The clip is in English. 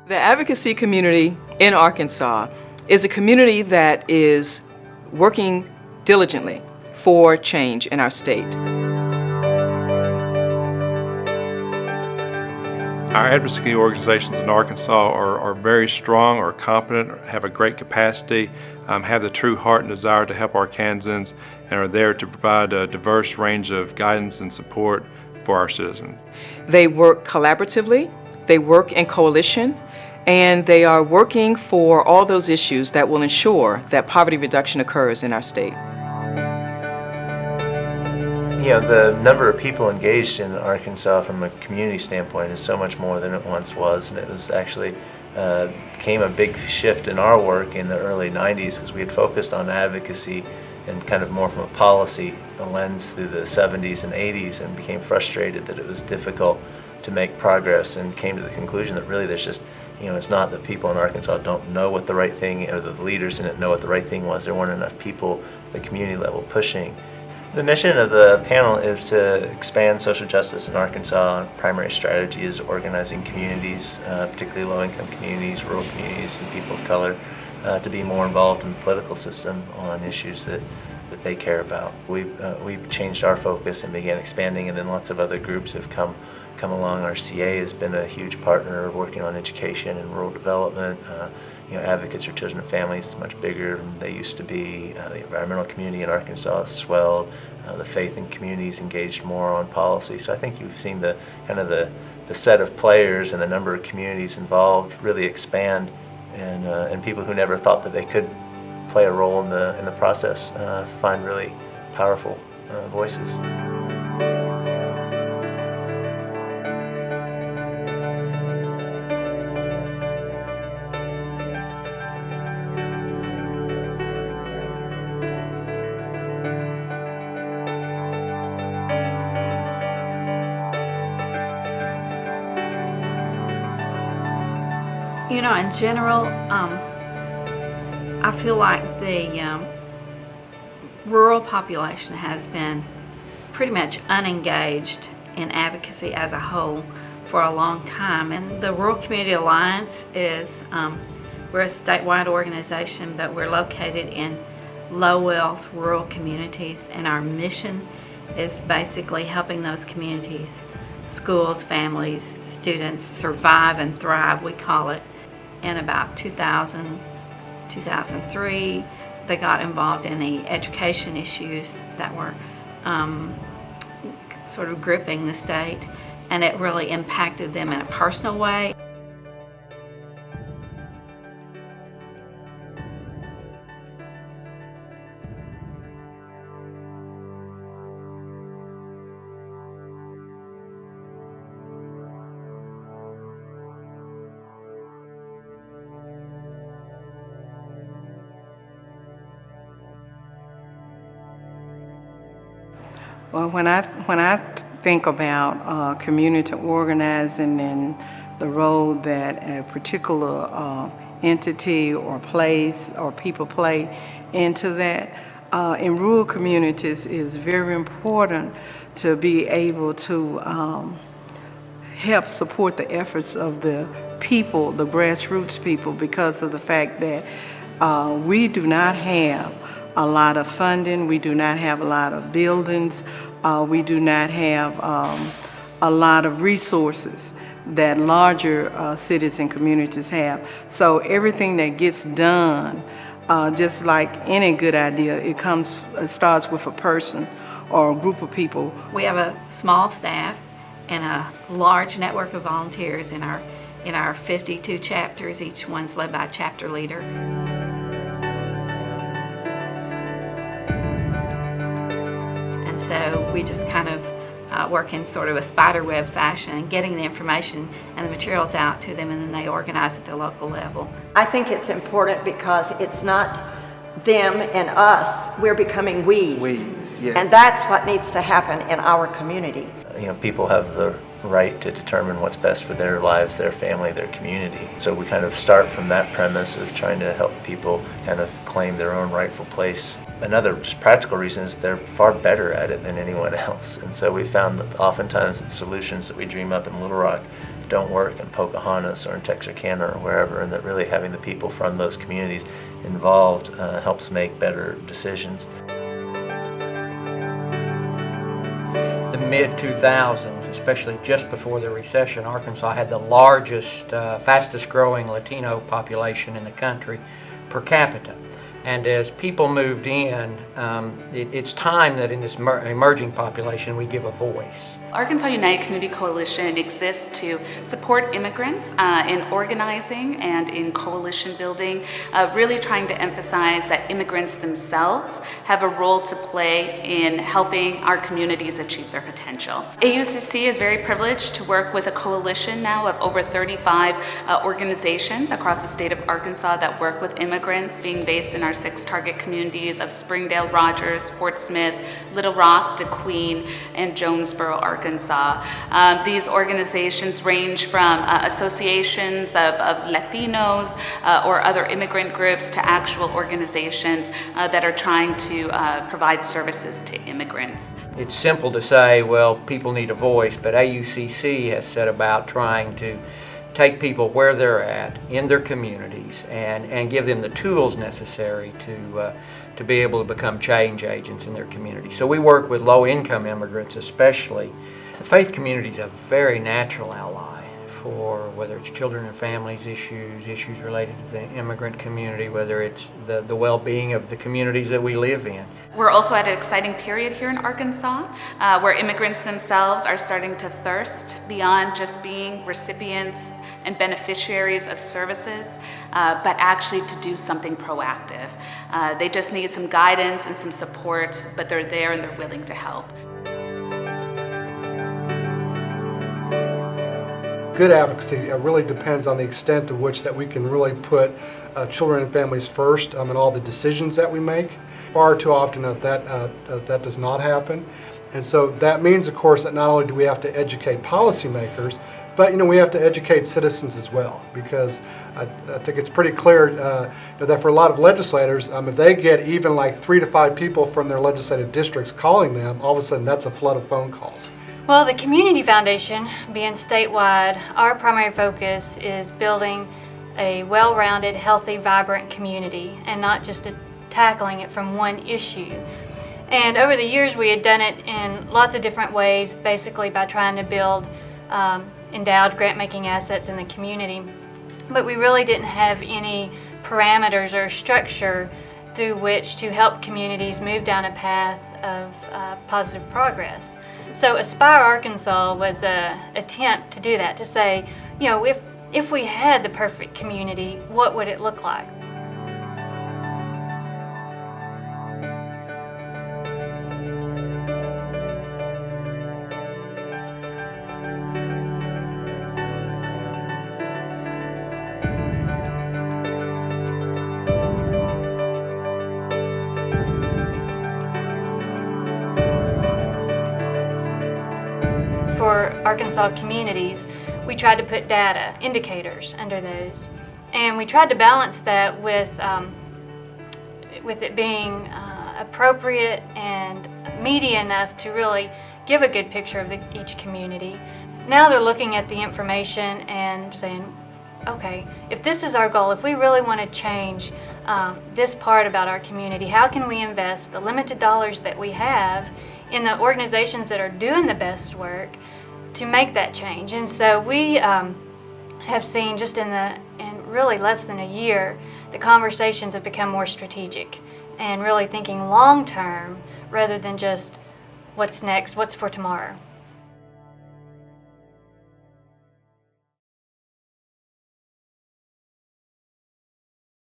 The advocacy community in Arkansas is a community that is working diligently for change in our state. Our advocacy organizations in Arkansas are very strong, are competent, have a great capacity, have the true heart and desire to help Arkansans, and are there to provide a diverse range of guidance and support for our citizens. They work collaboratively, they work in coalition, and they are working for all those issues that will ensure that poverty reduction occurs in our state. You know, the number of people engaged in Arkansas from a community standpoint is so much more than it once was, and it was actually came a big shift in our work in the early 90s because we had focused on advocacy and kind of more from a policy lens through the 70s and 80s, and became frustrated that it was difficult to make progress, and came to the conclusion that really there's just, you know, it's not that people in Arkansas don't know what the right thing, or the leaders in it know what the right thing was. There weren't enough people at the community level pushing. The mission of the panel is to expand social justice in Arkansas. Primary strategy is organizing communities, particularly low-income communities, rural communities, and people of color, to be more involved in the political system on issues that they care about. We've changed our focus and began expanding, and then lots of other groups have come along. Our CA has been a huge partner working on education and rural development. You know, Advocates for Children and Families is much bigger than they used to be. The environmental community in Arkansas has swelled. The faith and communities engaged more on policy. So I think you've seen the kind of the set of players and the number of communities involved really expand, and people who never thought that they could play a role in the process find really powerful voices. You know, in general, I feel like the rural population has been pretty much unengaged in advocacy as a whole for a long time. And the Rural Community Alliance is, we're a statewide organization, but we're located in low-wealth rural communities, and our mission is basically helping those communities, schools, families, students, survive and thrive, we call it. In about 2000, 2003, they got involved in the education issues that were sort of gripping the state, and it really impacted them in a personal way. Well, when I think about community organizing and the role that a particular entity or place or people play into that, in rural communities is very important to be able to help support the efforts of the people, the grassroots people, because of the fact that we do not have a lot of funding, we do not have a lot of buildings, we do not have a lot of resources that larger cities and communities have. So everything that gets done, just like any good idea, it starts with a person or a group of people. We have a small staff and a large network of volunteers in our 52 chapters. Each one's led by a chapter leader. And so we just kind of work in sort of a spider web fashion and getting the information and the materials out to them, and then they organize at the local level. I think it's important because it's not them and us, we're becoming we. Yeah. And that's what needs to happen in our community. You know, people have the right to determine what's best for their lives, their family, their community. So we kind of start from that premise of trying to help people kind of claim their own rightful place. Another just practical reason is they're far better at it than anyone else. And so we found that oftentimes the solutions that we dream up in Little Rock don't work in Pocahontas or in Texarkana or wherever, and that really having the people from those communities involved helps make better decisions. The mid-2000s, especially just before the recession, Arkansas had the largest, fastest growing Latino population in the country per capita. And as people moved in, it's time that in this emerging population we give a voice. Arkansas United Community Coalition exists to support immigrants in organizing and in coalition building, really trying to emphasize that immigrants themselves have a role to play in helping our communities achieve their potential. AUCC is very privileged to work with a coalition now of over 35 organizations across the state of Arkansas that work with immigrants, being based in our 6 target communities of Springdale, Rogers, Fort Smith, Little Rock, DeQueen, and Jonesboro, Arkansas. These organizations range from associations of Latinos or other immigrant groups to actual organizations that are trying to provide services to immigrants. It's simple to say, well, people need a voice, but AUCC has set about trying to take people where they're at in their communities and give them the tools necessary to be able to become change agents in their community. So we work with low-income immigrants especially. The faith community is a very natural ally for whether it's children and families issues related to the immigrant community, whether it's the well-being of the communities that we live in. We're also at an exciting period here in Arkansas where immigrants themselves are starting to thirst beyond just being recipients and beneficiaries of services, but actually to do something proactive. They just need some guidance and some support, but they're there and they're willing to help. Good advocacy really depends on the extent to which that we can really put children and families first in all the decisions that we make. Far too often that does not happen. And so that means, of course, that not only do we have to educate policymakers, but we have to educate citizens as well, because I think it's pretty clear that for a lot of legislators, if they get even like 3 to 5 people from their legislative districts calling them, all of a sudden that's a flood of phone calls. Well, the Community Foundation, being statewide, our primary focus is building a well-rounded, healthy, vibrant community and not just tackling it from one issue. And over the years we had done it in lots of different ways, basically by trying to build endowed grant-making assets in the community. But we really didn't have any parameters or structure through which to help communities move down a path of positive progress. So Aspire Arkansas was an attempt to do that, to say, if we had the perfect community, what would it look like? For Arkansas communities, we tried to put data, indicators under those, and we tried to balance that with it being appropriate and meaty enough to really give a good picture of each community. Now they're looking at the information and saying, okay, if this is our goal, if we really want to change this part about our community, how can we invest the limited dollars that we have in the organizations that are doing the best work to make that change? And so we have seen just in really less than a year, the conversations have become more strategic and really thinking long term rather than just what's next, what's for tomorrow.